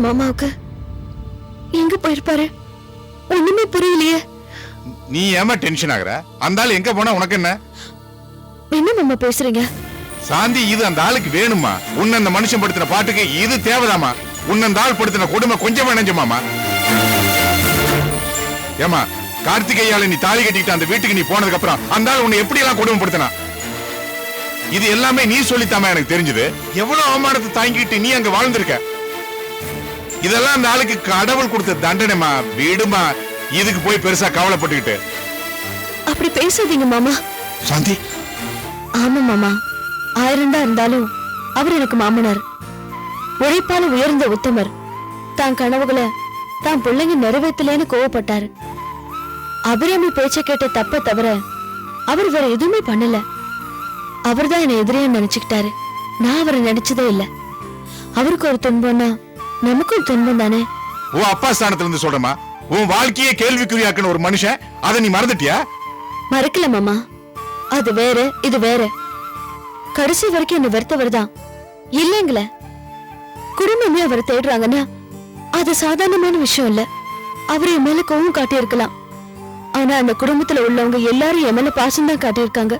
மாமாவுக்கு? எங்க போயிருப்பாரு? ஒண்ணுமே புரியலையே. நீ ஏமா டென்ஷன் ஆகுற? அந்த ஆள் எங்க போனா உனக்கு என்ன? என்ன மாமா பேசுறீங்க? சாந்தி, இது அந்த ஆளுக்கு வேணுமா? உன்ன அந்த மனுஷன் படுத்தின பாட்டுக்கு இது தேவைதாமா? உன்ன அந்த ஆள் படுத்தின கொடுமை கொஞ்சம் நினைஞ்சமாமா? ஏமா, கார்த்திகையால நீ தாலி கட்டிக்கிட்டு அந்த வீட்டுக்கு நீ போனதுக்கு அப்புறம் அந்த ஆள் உன்னை எப்படி எல்லாம் கொடுமைப்படுத்தினா? இது எல்லாமே நீ சொல்லித்தாமா எனக்கு தெரிஞ்சது. எவ்வளவு அவமானத்தை தாங்கிட்டு நீ அங்க வாழ்ந்திருக்க. இதெல்லாம் அந்த ஆளுக்கு கடவுள் கொடுத்த தண்டனைமா. வீடுமா, இதுக்கு போய் பெருசா கவலைப்பட்டுக்கிட்டு. அப்படி பேசாதீங்க மாமா. சாந்தி. ஆமா மாமா, 1000 தான் இருந்தாலும் அவர் எனக்கு மாமனார். உழைப்பால உயர்ந்த உத்தமர். தான் கனவுகளை தான் பிள்ளைங்க நிறைவேற்றலேன்னு கோவப்பட்டாரு. அபிராமி பேச்ச கேட்ட தப்ப தவிர அவர் வேற எதுவுமே பண்ணல. அவர் தான் என்னை எதிரியா நினைச்சுக்கிட்டாரு. நான் அவரை நினைச்சதே இல்ல. அவருக்கு ஒரு துன்பம்னா நமக்கும் துன்பம் தானே. உன் அப்பா ஸ்தானத்துல இருந்து சொல்றமா, உன் வாழ்க்கையே கேள்விக்குறியாக்குன ஒரு மனுஷன், அதை நீ மறந்துட்டியா? மறக்கல மாமா, அது வேற இது வேற. கடைசி வரைக்கும் என்ன வெறுத்தவர் தான் இல்லைங்கள. குடும்பமே அவரை தேடுறாங்கன்னா அது சாதாரணமான விஷயம் இல்ல. அவர் என் மேல கோவம் காட்டியிருக்கலாம். ஆனா அந்த குடும்பத்துல உள்ளவங்க எல்லாரும் என் மேல பாசம் தான் காட்டியிருக்காங்க.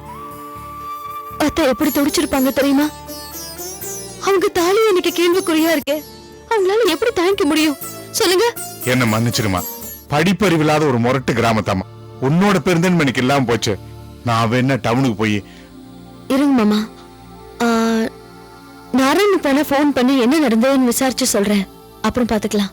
அத்தை எப்படி துடிச்சிருப்பாங்க தெரியுமா? அவங்க தாலி எனக்கு கேள்விக்குறியா இருக்கு. அவங்களால எப்படி தாங்கிக்க முடியும் சொல்லுங்க? என்ன மன்னிச்சிருமா. படிப்பறிவில்லாத ஒரு முரட்டு கிராமத்தாமா. உன்னோட பெருந்தன்மை எனக்கு இல்லாம போச்சு. நான் வேணா டவுனுக்கு போய் இருங்க மாமா. நாராயணன் தானே போன் பண்ணி என்ன நடந்ததுன்னு விசாரிச்சு சொல்றேன். அப்புறம் பாத்துக்கலாம்.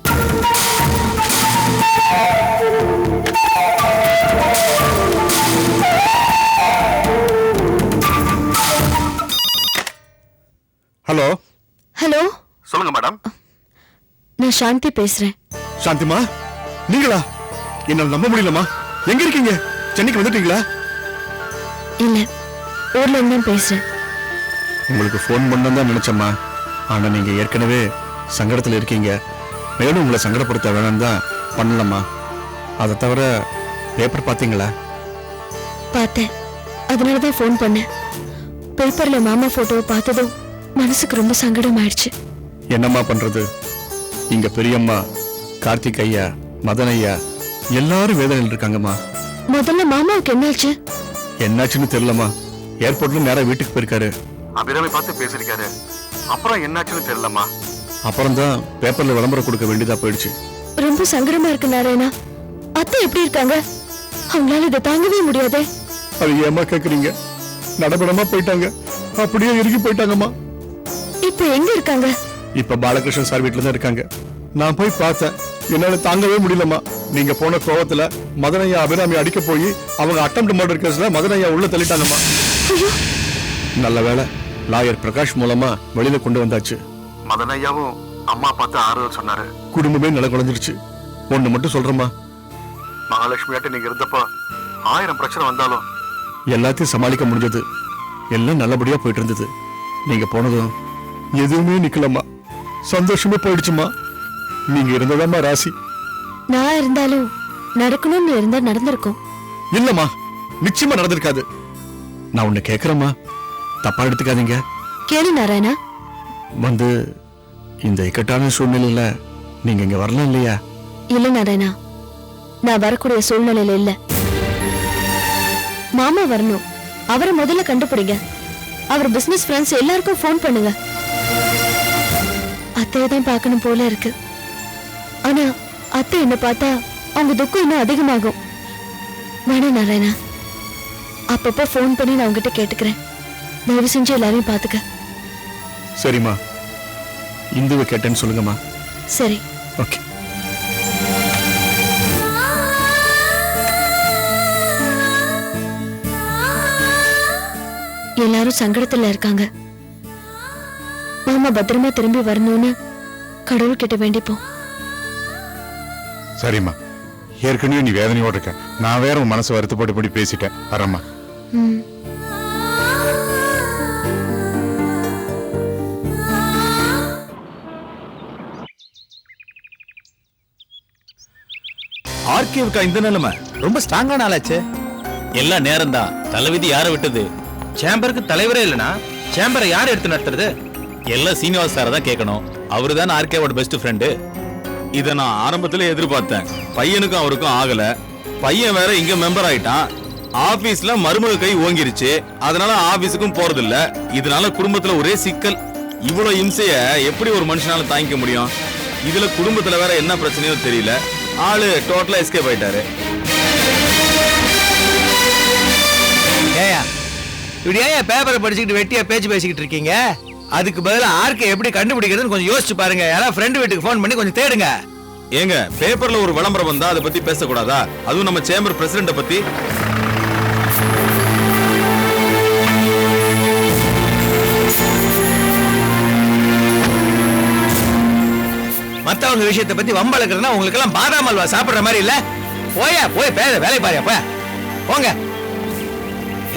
ஹலோ. ஹலோ, சொல்லுங்க மேடம். நான் சாந்தி பேசுறேன். சாந்திமா, நீங்களா? என்னால நம்ப முடியலமா. எங்க இருக்கீங்க? சென்னைக்கு வந்துட்டீங்களா? இல்ல, ஊர்ல இருந்து பேசுறேன். உங்களுக்கு போன் பண்ணதான் நினைச்சம்மா. ஆனா நீங்க ஏற்கனவே சங்கடத்துல இருக்கீங்க. மேலும் உங்களை சங்கடப்படுத்த வேணாம் தான் பண்ணலம்மா. அதை தவிர பேப்பர் பாத்தீங்களா? பார்த்தேன், அதனாலதான் போன் பண்ணேன். பேப்பர்ல மாமா போட்டோவை பார்த்ததும் மனசுக்கு ரொம்ப சங்கடம் ஆயிடுச்சு. என்னம்மா பண்றது? இங்க பெரியம்மா, கார்த்திக் ஐயா, மதன் ஐயா எல்லாரும் வேதனையில் இருக்காங்கம்மா. முதல்ல மாமாவுக்கு என்னாச்சு? என்னாச்சுன்னு தெரியலம்மா. ஏர்போர்ட்ல நேரா வீட்டுக்கு போயிருக்காரு. அபிராமி பார்த்து பேசிருக்காரு. அப்புறம் என்னாச்சுன்னு தெரியலம்மா. அப்புறம் தான் பேப்பர்ல விளம்பரம் கொடுக்க வேண்டியதா போயிடுச்சு. ரொம்ப சங்கடமா இருக்கு நாராயணா. அத்தை எப்படி இருக்காங்க? அவங்களால இதை தாங்கவே முடியாதே. அது ஏமா கேக்குறீங்க? நடபடமா போயிட்டாங்க. அப்படியே இறுகி போயிட்டாங்கம்மா. இப்ப எங்க இருக்காங்க? இப்ப பாலகிருஷ்ணன் சார் வீட்டுல தான் இருக்காங்க. நான் போய் பார்த்தேன். என்னால தாங்கவே முடியலம்மா. நீங்க போன கோவத்துல மதனையா அபிராமி அடிக்க போய் அவங்க அட்டெம்ப்ட் மர்டர் கேஸ்ல மதனையா உள்ள தள்ளிட்டாங்கம்மா. நல்ல வேளை லாயர் பிரகாஷ் மூலமா வெளியில கொண்டு வந்தாச்சு. மதனையாவும் அம்மா பார்த்து ஆறுதல் சொன்னாரு. குடும்பமே நில குழஞ்சிருச்சு. ஒண்ணு மட்டும் சொல்றேம்மா, மகாலட்சுமியாட்ட நீங்க இருந்தப்ப 1000 பிரச்சனை வந்தாலும் எல்லாத்தையும் சமாளிக்க முடிஞ்சது. எல்லாம் நல்லபடியா போயிட்டு இருந்தது. நீங்க போனதும் எதுவுமே நிக்கலம்மா. சந்தோஷமே போயிடுச்சுமா. நீங்க இருந்ததாம்மா ராசி. நான் இருந்தாலும் நடக்கணும்னு இருந்தா நடந்திருக்கும். இல்லம்மா, நிச்சயமா நடந்திருக்காது. நான் உன்னை கேக்குறேம்மா, தப்பா எடுத்துக்காதீங்க. கேளு நாராயணா. வந்து இந்த இக்கட்டான சூழ்நிலையில நீங்க இங்க வரலாம் இல்லையா? இல்ல நாராயணா, நான் வரக்கூடிய சூழ்நிலையில இல்ல. மாமா வரணும். அவரை முதல்ல கண்டுபிடிங்க. அவர் பிசினஸ் ஃப்ரெண்ட்ஸ் எல்லாருக்கும் போன் பண்ணுங்க. அத்தையை தான் பார்க்கணும் போல இருக்கு. ஆனா அத்தை என்ன பார்த்தா அவங்க துக்கம் இன்னும் அதிகமாகும். வேணாம் நாராயணா, அப்பப்போ போன் பண்ணி நான் உங்ககிட்ட கேட்டுக்கிறேன். தயவு செஞ்சு எல்லாரையும் பாத்துக்க. சரிம்மா, இந்துவை கேட்டேன்னு சொல்லுங்கம்மா. சரி, ஓகே. எல்லாரும் சங்கடத்துல இருக்காங்க. மாமா பத்திரமா திரும்பி வரணும்னு கடவுள் கிட்ட வேண்டிப்போம். சரிம்மா, ஏற்கனவே நீ வேதனையோட இருக்க. நான் வேற உன் மனசு வருத்தப்பட்டு பேசிட்டேன். வரம்மா. ஆர்கேவுக்கா இந்த நிலைமை? ரொம்ப ஸ்ட்ராங்கான ஆளாச்சு. எல்லாம் நேரம் தான். தலைவிதி யாரை விட்டது? சேம்பருக்கு தலைவரே இல்லனா சேம்பரை யார் எடுத்து நடத்துறது? எல்லாம் சீனிவாஸ் சாரை தான் கேட்கணும். அவரு தான் ஆர்கேவோட பெஸ்ட் ஃப்ரெண்டு. இத நான் ஆரம்பத்துல எதிர்பார்த்தேன். பையனுக்கும் அவருக்கும் ஆகல. பையன் வேற இங்க மெம்பர் ஆயிட்டான். ஆபீஸ்ல மருமக கை ஓங்கிருச்சு. அதனால ஆபீஸுக்கும் போறது இல்ல. இதனால குடும்பத்துல ஒரே சிக்கல். இவ்வளவு இம்சைய எப்படி ஒரு மனுஷனால தாங்கிக்க முடியும்? இதுல குடும்பத்துல வேற என்ன பிரச்சனையோ தெரியல. ஆளு டோட்டலா எஸ்கேப் ஆயிட்டாரு. ஏயா இப்படி ஏன் பேப்பரை படிச்சுக்கிட்டு வெட்டியா பேச்சு பேசிக்கிட்டு இருக்கீங்க? அதுக்கு பதிலா ஆர்கே எப்படி கண்டுபிடிக்கிறதுன்னு கொஞ்சம் யோசிச்சு பாருங்க. யாராவது ஃப்ரெண்டு வீட்டுக்கு ஃபோன் பண்ணி கொஞ்சம் தேடுங்க. ஏங்க, பேப்பர்ல ஒரு விளம்பரம் வந்தா அதை பத்தி பேசக்கூடாதா? அதுவும் நம்ம சேம்பர் பிரசிடண்ட பத்தி. மத்தவங்க விஷயத்தை பத்தி வம்பளக்குறதுனா உங்களுக்கு எல்லாம் பாதாம் அல்வா சாப்பிடுற மாதிரி இல்ல. போய் வேலை பாரியா போய போங்க.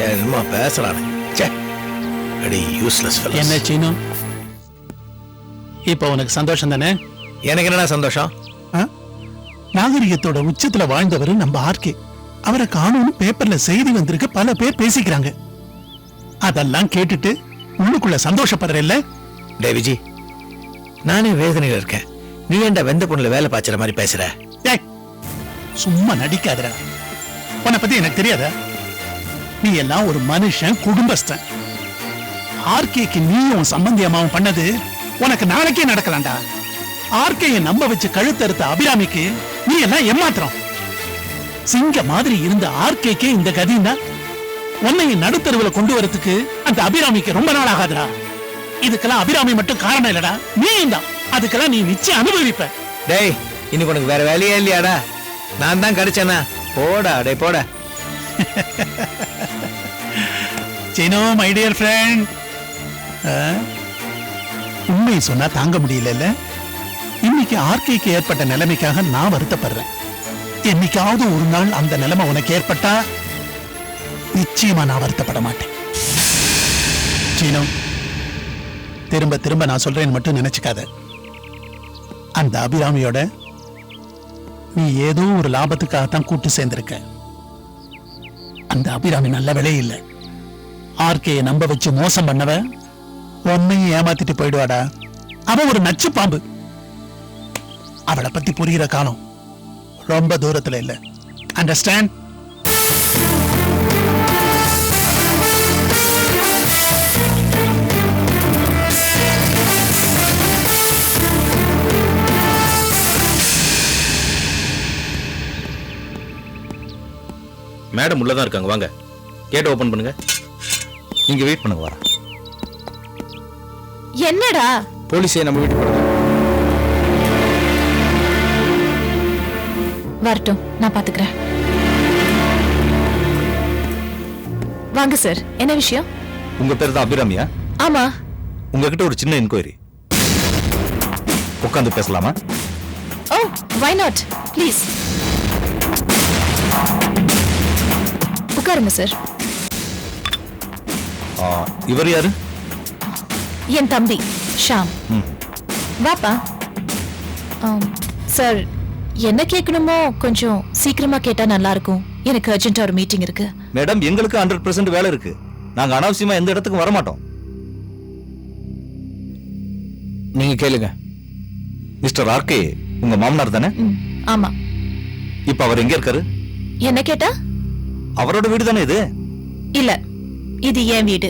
என்னமா பேசலாம்? என்ன சீனு, இப்ப உனக்கு சந்தோஷம் தானே? எனக்கு என்னடா சந்தோஷம்? நாகரிகத்தோட உச்சத்துல வாழ்ந்தவர் நம்ம ஆர்கே. அவரை காணும்னு பேப்பர்ல செய்தி வந்திருக்கு, பல பேர் பேசிக்கிறாங்க. அதெல்லாம் கேட்டுட்டு உள்ளுக்குள்ள சந்தோஷப்படுற இல்ல? டே விஜி, நானே வேதனையில இருக்கேன். நீ ஏன்டா வெந்த பொண்ணுல வேலை பாய்ச்சற மாதிரி பேசுற? சும்மா நடிக்காதடா. உன்னை பத்தி எனக்கு தெரியாதா? நீ எல்லாம் ஒரு மனுஷன், குடும்பஸ்தன். ஆர்கேக்கு நீயும் சம்பந்தி அம்மாவும் பண்ணது உனக்கு நாளைக்கே நடக்கலாம்டா. ஆர்கேயை நம்ப வச்சு கழுத்தறுத்த அபிராமிக்கு நீ எல்லாம் ஏமாத்திரம். சிங்க மாதிரி இருந்த ஆர்கேக்கே இந்த கதின்னா உன்னையும் நடுத்தருவுல கொண்டு வரதுக்கு அந்த அபிராமிக்கு ரொம்ப நாள் ஆகாதுடா. இதுக்கெல்லாம் அபிராமி மட்டும் காரணம் இல்லடா, நீயும் தான். அதுக்கெல்லாம் நீ நிச்சயம் அனுபவிப்ப. டேய், இன்னைக்கு உனக்கு வேற வேலையே இல்லையாடா? நான் தான் கிடைச்சேனா? போடா டே போட. சீனோ மை டியர் ஃப்ரெண்ட், உண்மை சொன்னா தாங்க முடியல. இன்னைக்கு ஆர்கேக்கு ஏற்பட்ட நிலைமைக்காக நான் வருத்தப்படுறேன். என்னைக்காவது ஒரு நாள் அந்த நிலைமை உனக்கு ஏற்பட்டா நிச்சயமா நான் வருத்தப்பட மாட்டேன். சீனோ, திரும்ப திரும்ப நான் சொல்றேன்னு மட்டும் நினைச்சுக்காத. அந்த அபிராமியோட நீ ஏதோ ஒரு லாபத்துக்காகத்தான் கூட்டு சேர்ந்திருக்க. அந்த அபிராமி நல்ல விலை இல்ல. ஆர்கேயை நம்ப வச்சு மோசம் பண்ணவ உன்னையும் ஏமாத்திட்டு போயிடுவாடா. அவ ஒரு நச்சு பாம்பு. அவளை பத்தி புரிகிற காலம் ரொம்ப தூரத்துல இல்ல. அண்டர்ஸ்டாண்ட்? மேடம் உள்ளதான் இருக்காங்க, வாங்க. கேட் ஓபன் பண்ணுங்க. இங்க வெயிட் பண்ணுங்க, வர. என்னடா? போலீஸே நம்ம வீட்டுக்கு வருது. வரட்டும், நான் பாத்துக்கிறேன். வாங்க சார், என்ன விஷயம்? உங்க பேர் தான் அபிராமியா? ஆமா. உங்ககிட்ட ஒரு சின்ன என்கொயரி. உட்காந்து பேசலாமா? ஓ, why not? ப்ளீஸ் உட்காருங்க சார். இவர் யாரு? என் தம்பி ஷாம். வாப்பா. சார், என்ன கேட்கணுமோ கொஞ்சம் சீக்கிரமா கேட்டா நல்லா இருக்கும். எனக்கு அர்ஜென்ட்டா ஒரு மீட்டிங் இருக்கு. மேடம், எங்களுக்கு 100% வேலை இருக்கு. நாங்க அனாவசியமா எந்த இடத்துக்கும் வர மாட்டோம். நீங்க கேளுங்க. மிஸ்டர் ஆர்கே உங்க மாமனார் தானே? ஆமா. இப்ப அவர் எங்க இருக்காரு? என்ன கேட்டா? அவரோட வீடு தானே இது? இல்ல, இது என் வீடு.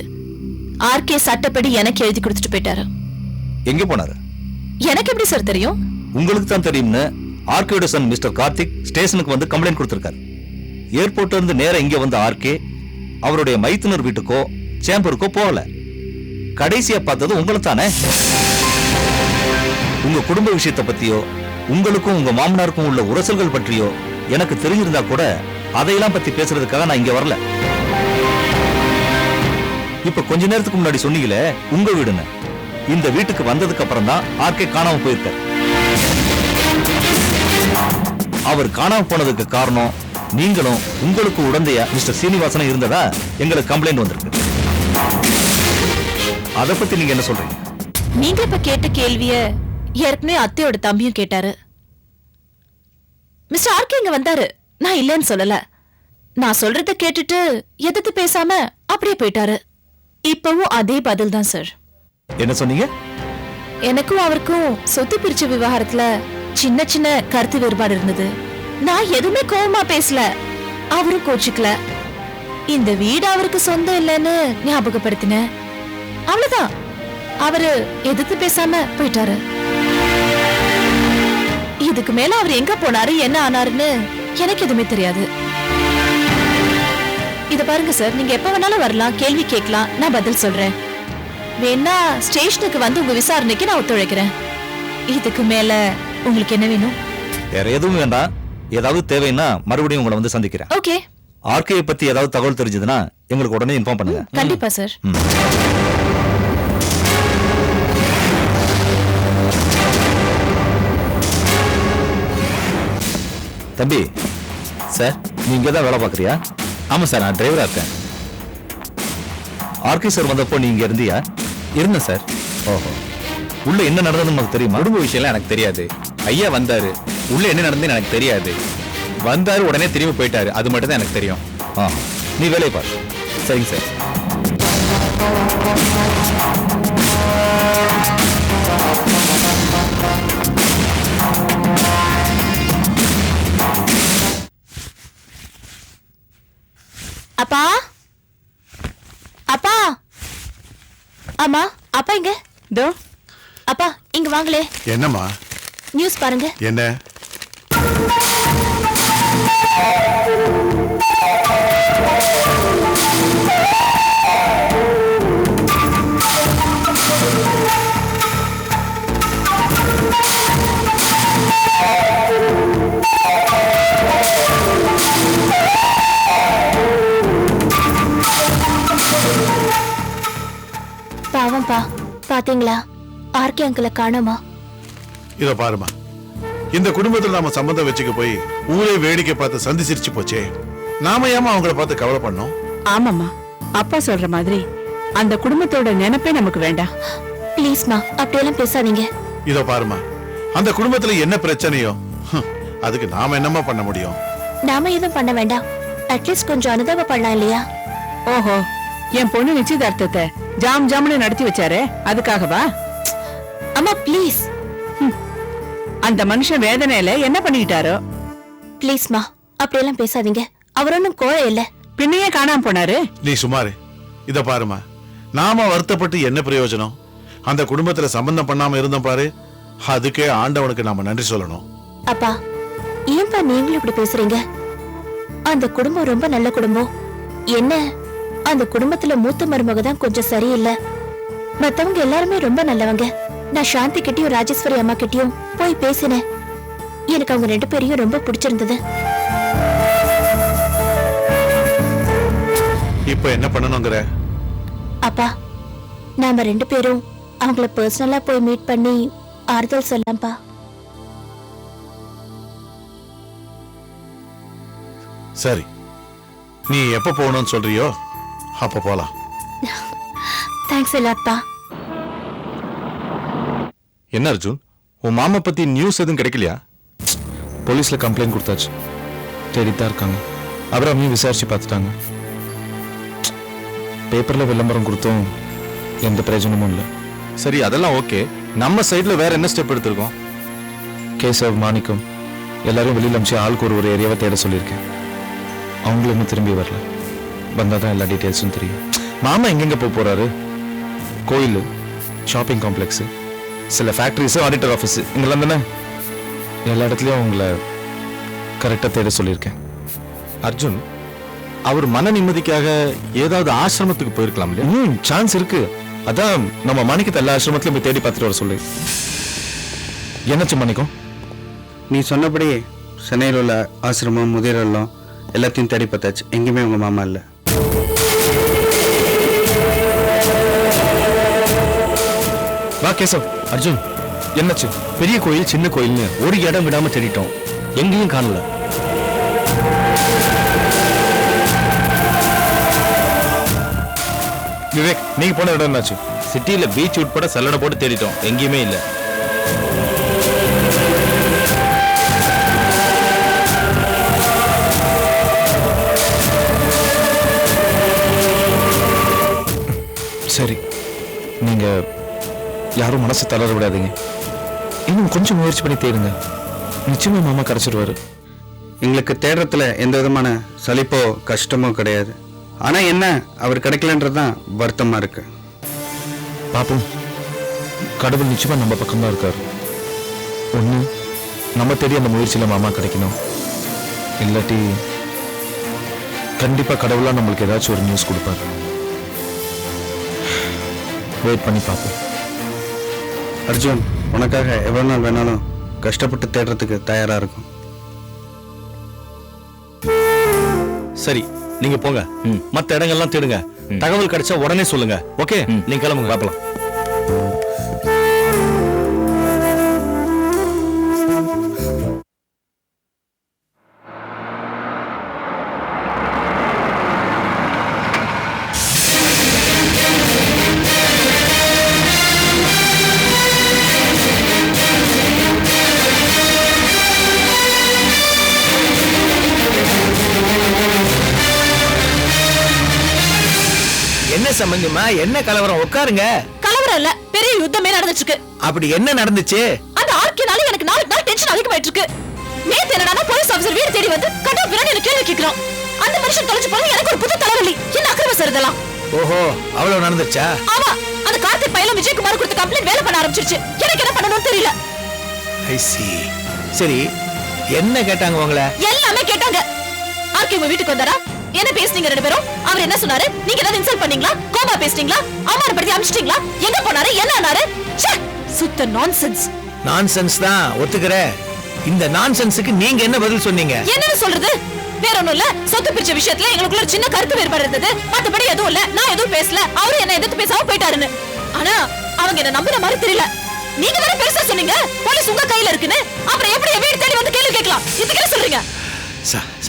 ஆர்கே சட்டப்படி எனக்கு எழுதி கொடுத்துட்டு போயிட்டாரு. எங்க போனாரு? எனக்கு எப்படி சார் தெரியும்? உங்களுக்கு தான் தெரியும்னு ஆர்கேயோட சன் மிஸ்டர் கார்த்திக் ஸ்டேஷனுக்கு வந்து கம்ப்ளைண்ட் கொடுத்திருக்காரு. ஏர்போர்ட்ல இருந்து நேரா இங்க வந்த ஆர்கே அவருடைய மைத்துனர் வீட்டுக்கோ சேம்பருக்கோ போகல. கடைசியா பார்த்தது உங்களை தானே. உங்க குடும்ப விஷயத்தை பத்தியோ உங்களுக்கும் உங்க மாமனாருக்கும் உள்ள உரசல்கள் பற்றியோ எனக்கு தெரிஞ்சிருந்தா கூட அதையெல்லாம் பத்தி பேசுறதுக்காக நான் இங்க வரல. இப்ப கொஞ்ச நேரத்துக்கு முன்னாடி சொன்னீங்களே உங்க வீடுன்னு, இந்த வீட்டுக்கு வந்ததுக்கு அப்புறம் தான் ஆர்கே காணாம போயிருக்கார். அவர் காணாம போனதுக்கு காரணம் நீங்களும் உங்களுக்கு உடந்தையா மிஸ்டர் சீனிவாசனும் இருந்ததா எங்களுக்கு கம்ப்ளைண்ட் வந்திருக்கு. அத பத்தி நீங்க என்ன சொல்றீங்க? நீங்க இப்ப கேட்ட கேள்விய ஏற்கனவே அத்தையோட தம்பியும் கேட்டாரு. மிஸ்டர் ஆர்கே இங்க வந்தாரு, நான் இல்லைன்னு சொல்லல. நான் சொல்றத கேட்டுட்டு எதிர்த்து பேசாம அப்படியே போயிட்டாரு. இப்பவும் அதே பதில் தான் சார். என்ன சொன்னீங்க? எனக்கும் அவருக்கும் சொத்து பிரிச்ச விவகாரத்துல சின்ன சின்ன கருத்து வேறுபாடு இருந்தது. நான் எதுவுமே கோவமா பேசல, அவரும் கோச்சுக்கல. இந்த வீடு அவருக்கு சொந்தம் இல்லைன்னு ஞாபகப்படுத்தினேன், அவ்வளவுதான். அவரு எதிர்த்து பேசாம போயிட்டாரு. இதுக்கு மேல அவர் எங்க போனாரு என்ன ஆனாருன்னு எனக்கு எதுவுமே தெரியாது. இத பாருங்க சார், நீங்க எப்ப வேணாலும் வரலாம், கேள்வி கேட்கலாம், நான் பதில் சொல்றேன். வேணா ஸ்டேஷனுக்கு வந்து உங்க விசாரணைக்கு நான் ஒத்துழைக்கிறேன். இதுக்கு மேல உங்களுக்கு என்ன வேணும்? வேற எதுவும் வேண்டாம். ஏதாவது தேவைன்னா மறுபடியும் உங்களை வந்து சந்திக்கிறேன். ஓகே. ஆர்கே பத்தி ஏதாவது தகவல் தெரிஞ்சதுன்னா எங்களுக்கு உடனே இன்ஃபார்ம் பண்ணுங்க. கண்டிப்பா சார். தம்பி சார், நீ இங்கே தான் வேலை பார்க்குறியா? ஆமா சார், நான் டிரைவரா இருக்கேன். ஆர்கே சார் வந்தப்போ நீ இங்க இருந்தியா? இருந்தேன் சார். ஓஹோ. உள்ள என்ன நடந்ததுன்னு உனக்கு தெரியுமா? குடும்ப விஷயம்லாம் எனக்கு தெரியாது. ஐயா வந்தாரு, உள்ள என்ன நடந்ததுன்னு எனக்கு தெரியாது. வந்தாரு, உடனே திரும்பி போயிட்டாரு, அது மட்டும் தான் எனக்கு தெரியும். நீ வேலையை பாரு. சரிங்க சார். அப்பா, அப்பா, ஆமா அப்பா இங்க. தோ அப்பா இங்க வாங்களே. என்னம்மா? நியூஸ் பாருங்க. என்ன? பாவம்பா, பாத்தீங்களா ஆர்கே அங்கிளை காணோமா? இத பாருமா, இந்த குடும்பத்துல நாம சம்பந்தம் வச்சுக்க போய் ஊரே வேடிக்கை பார்த்து சந்தி சிரிச்சு போச்சே. நாம ஏமா அவங்கள பார்த்து கவலை பண்ணோம்? ஆமாம்மா, அப்பா சொல்ற மாதிரி அந்த குடும்பத்தோட நினைப்பே நமக்கு வேண்டாம். ப்ளீஸ்மா, அப்படியெல்லாம் பேசாதீங்க. இத பாருமா, அந்த குடும்பத்துல என்ன பிரச்சனையோ அதுக்கு நாம என்னமா பண்ண முடியும்? நாம எதுவும் பண்ண வேண்டாம். அட்லீஸ்ட் கொஞ்சம் அனுதாபம் பண்ணலாம் இல்லையா? ஓஹோ, என் பொண்ணு நிச்சயதார்த்தத்தை ஜாம் ஜாம்னு நடத்தி வச்சாரே, அதுக்காகவா? அம்மா ப்ளீஸ். அந்த மனுஷன் வேதனையில என்ன பண்ணிக்கிட்டாரோ? ப்ளீஸ்மா, அப்படியெல்லாம் பேசாதீங்க. அவர் ஒன்னும் கோழை இல்ல. பின்னையே காணாம போனாரு. நீ சுமாரு. இத பாருமா, நாம வருத்தப்பட்டு என்ன பிரயோஜனம்? அந்த குடும்பத்துல சம்பந்தம் பண்ணாம இருந்தோம் பாரு, அதுக்கே ஆண்டவனுக்கு நாம நன்றி சொல்லணும். அப்பா, ஏன்பா நீங்களும் இப்படி பேசுறீங்க? அந்த குடும்பம் ரொம்ப நல்ல குடும்பம். என்ன, அந்த குடும்பத்துல மூத்த மருமக தான் கொஞ்சம் சரியில்லை. மத்தவங்க எல்லாருமே ரொம்ப நல்லவங்க. நான் சாந்தி கிட்டயும் ராஜேஸ்வரி அம்மா கிட்டயும் போய் பேசினேன். எனக்கு அவங்க 2 பேரையும் ரொம்ப பிடிச்சிருந்தது. இப்ப என்ன பண்ணணுங்கிற? அப்பா, நாம 2 பேரும் அவங்கள பர்சனலா போய் மீட் பண்ணி ஆறுதல் சொல்லலாம்ப்பா. சரி, நீ எப்ப போகணும்னு சொல்றியோ அப்ப போலாம். தேங்க்ஸ் எல்லாப்பா. என்ன அர்ஜுன், உன் மாமா பத்தி நியூஸ் எதுவும் கிடைக்கலையா? போலீஸ்ல கம்ப்ளைண்ட் கொடுத்தாச்சு, தேடித்தான் இருக்காங்க. அபிராமியும் விசாரிச்சு பார்த்துட்டாங்க. பேப்பர்ல விளம்பரம் கொடுத்தும் எந்த பிரயோஜனமும் இல்லை. சரி, அதெல்லாம் ஓகே. நம்ம சைடுல வேற என்ன ஸ்டெப் எடுத்திருக்கோம்? கேசவ், மாணிக்கம் எல்லாரையும் வெளியில் அமிச்சு ஆளுக்கு ஒரு ஏரியாவை தேட சொல்லியிருக்கேன். அவங்களும் இன்னும் திரும்பி வரல. வந்தாதான் எல்லா டீட்டெயில்ஸும் தெரியும். மாமா எங்கெங்க போறாரு? கோயில், ஷாப்பிங் காம்ப்ளெக்ஸ், சில ஃபேக்டரிஸ், ஆடிட்டர் ஆஃபீஸ், இங்கெல்லாம் தானே. எல்லா இடத்துலையும் அவங்கள கரெக்டாக தேட சொல்லியிருக்கேன். அர்ஜுன், அவர் மன நிம்மதிக்காக ஏதாவது ஆசிரமத்துக்கு போயிருக்கலாம் இல்லையா? சான்ஸ் இருக்கு. அதான் நம்ம மாணிக்கத்தை எல்லா ஆசிரமத்திலும் போய் தேடி பார்த்துட்டு வர சொல்லு. என்னாச்சு மாணிக்கம்? நீ சொன்னபடி சென்னையில் உள்ள ஆசிரமம், முதியோர் இல்லம் எல்லாத்தையும் தேடி பார்த்தாச்சு. எங்கேயுமே உங்க மாமா இல்லை. வா கேசவ். அர்ஜுன், என்னாச்சு? பெரிய கோயில், சின்ன கோயில்னு ஒரு இடம் விடாம தேடிட்டோம், எங்கேயும் காணல. விவேக், நீங்க போன இடம் என்னாச்சு? சிட்டியில பீச் உட்பட சல்லடை போட்டு தேடிட்டோம், எங்கேயுமே இல்ல. சரி, நீங்க யாரும் மனசு தளர விடாதீங்க. இன்னும் கொஞ்சம் முயற்சி பண்ணி தேடுங்க. நிச்சயமா மாமா கிடைச்சிருவாரு. எங்களுக்கு தேடுறதுல எந்த விதமான சலிப்போ கஷ்டமோ கிடையாது. ஆனா என்ன, அவர் கிடைக்கலன்றதுதான் வருத்தமா இருக்கு. பாப்போம், கடவுள் நிச்சயமா நம்ம பக்கம் தான் இருக்காரு. ஒண்ணு நம்ம தேடி அந்த முயற்சியில மாமா கிடைக்கணும், இல்லாட்டி கண்டிப்பா கடவுளா நம்மளுக்கு ஏதாச்சும் ஒரு நியூஸ் கொடுப்பாரு. வெயிட் பண்ணி பார்ப்போம். அர்ஜுன், உனக்காக எவ்வளவு நாள் வேணாலும் கஷ்டப்பட்டு தேடுறதுக்கு தயாரா இருக்கும். சரி, நீங்க போங்க. மத்த இடங்கள்லாம் தேடுங்க. தகவல் கிடைச்சா உடனே சொல்லுங்க. ஓகே, நீங்க கிளம்புங்க, பார்க்கலாம். என்ன சம்பந்தமா? என்ன கலவரம்? உட்காருங்க. கலவரம் இல்ல, பெரிய யுத்தமே நடந்துட்டு இருக்கு. அப்படி என்ன நடந்துச்சு? அந்த ஆர்கேனால எனக்கு நாளுக்கு நாள் டென்ஷன் அதிகமாயிட்டு இருக்கு. நேத்து என்னடா போலீஸ் ஆபீசர் வீடு தேடி வந்து கண்டா பின்னாடி என்ன கேள்வி கேக்குறான். அந்த மனுஷன் தொலைச்சு போன எனக்கு ஒரு புது தலைவலி. என்ன அக்கிரம சருதலாம்? ஓஹோ, அவ்வளவு நடந்துச்சா? ஆமா, அந்த கார்த்திக் பையல விஜயகுமார் கொடுத்த கம்ப்ளைண்ட் வேலை பண்ண ஆரம்பிச்சிருச்சு. எனக்கு என்ன பண்ணணும்னு தெரியல. ஐ சி. சரி, என்ன கேட்டாங்க உங்களை? எல்லாமே கேட்டாங்க. ஆர்கே உங்க வீட்டுக்கு வந்தாரா? என்ன பேசுனீங்க ரெண்டு பேரும்? அவர் என்ன சொன்னாரு? நீங்க ஏதாவது இன்சல்ட் பண்ணீங்களா? கோபா பேசுனீங்களா? அவமானப்படுத்தி அமிச்சிட்டீங்களா? எங்க போனாரு? என்ன ஆனாரு? ச்சே, சுத்த நான்சென்ஸ். நான்சென்ஸ் தான், ஒத்துக்கிறேன். இந்த நான்சென்ஸுக்கு நீங்க என்ன பதில் சொன்னீங்க? என்னன்னு சொல்றது? வேற ஒண்ணும் இல்ல, சொத்து பிரிச்ச விஷயத்துல எங்களுக்குள்ள ஒரு சின்ன கருத்து வேறுபாடு இருந்தது. மத்தபடி எதுவும் இல்ல. நான் எதுவும் பேசல, அவரு என்ன எதிர்த்து பேசாம போயிட்டாருன்னு. ஆனா அவங்க என்ன நம்புற மாதிரி தெரியல. நீங்க தானே பெருசா சொன்னீங்க போலீஸ் உங்க கையில இருக்குன்னு. அப்புறம் எப்படி என் வீடு தேடி வந்து கேள்வி கேட்கலாம்? இதுக்கு என்ன சொல்றீங்க?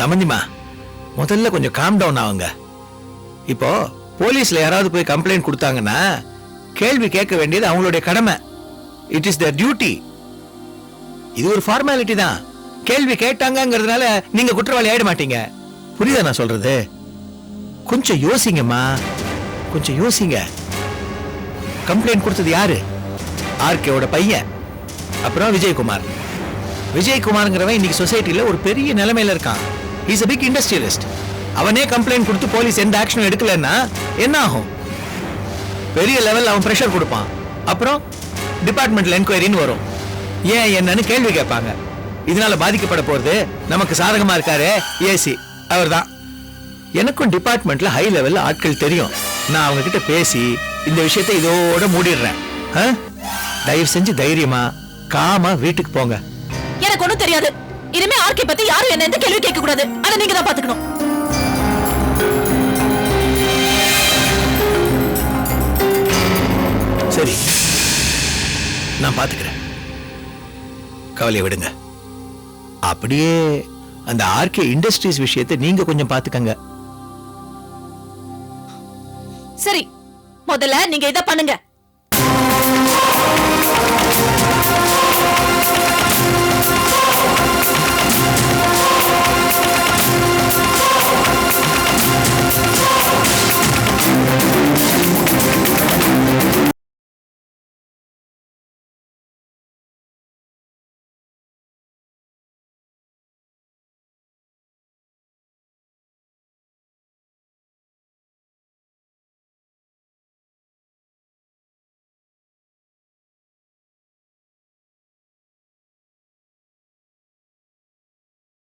சம்பந்திமா, முதல்ல கொஞ்சம் காம் டவுன் ஆகுங்க. இப்போ போலீஸ்ல யாராவது போய் கம்ப்ளைண்ட் கொடுத்தாங்கன்னா கேள்வி கேட்க வேண்டியது அவங்களுடைய கடமை. It is their duty. இது ஒரு ஃபார்மாலிட்டி தான். கேள்வி கேட்டாங்கங்கிறதுனால நீங்க குற்றவாளி ஆயிட மாட்டீங்க. புரியுதா நான் சொல்றது? கொஞ்சம் யோசிங்கம்மா, கொஞ்சம் யோசிங்க. கம்ப்ளைண்ட் கொடுத்தது யாரு? ஆர்கேவோட பையன், அப்புறம் விஜயகுமார். விஜயகுமார்ங்கிறவன் இன்னைக்கு சொசைட்டில ஒரு பெரிய நிலைமையில இருக்கான். He's a big industrialist. அவனே கம்ப்ளைண்ட் கொடுத்து போலீஸ் எந்த ஆக்ஷனும் எடுக்கலன்னா என்ன ஆகும்? பெரிய லெவல்ல அவன் பிரஷர் கொடுப்பான். அப்புறம் டிபார்ட்மெண்டல் என்கொயரின்னு வரும். ஏன் என்னன்னு கேள்வி கேட்பாங்க. இதனால பாதிக்கப்பட போறது நமக்கு சாதகமா இருக்காரு ஏசி, அவர்தான். எனக்கும் டிபார்ட்மெண்ட்ல ஹை லெவல்ல ஆட்கள் தெரியும். நான் அவங்க கிட்ட பேசி இந்த விஷயத்தை இதோட மூடிடுறேன். தயவு செஞ்சு தைரியமா காமா வீட்டுக்கு போங்க. எனக்கு ஒண்ணும் தெரியாது. இனிமே ஆர்கே பத்தி யாரும் என்ன எந்த கேள்வி கேட்க கூடாது. அத நீங்க தான் பாத்துக்கணும். சரி, நான் பாத்துக்கிறேன், கவலையை விடுங்க. அப்படியே அந்த ஆர்கே இண்டஸ்ட்ரீஸ் விஷயத்தை நீங்க கொஞ்சம் பாத்துக்கங்க. சரி, முதல்ல நீங்க இத பண்ணுங்க.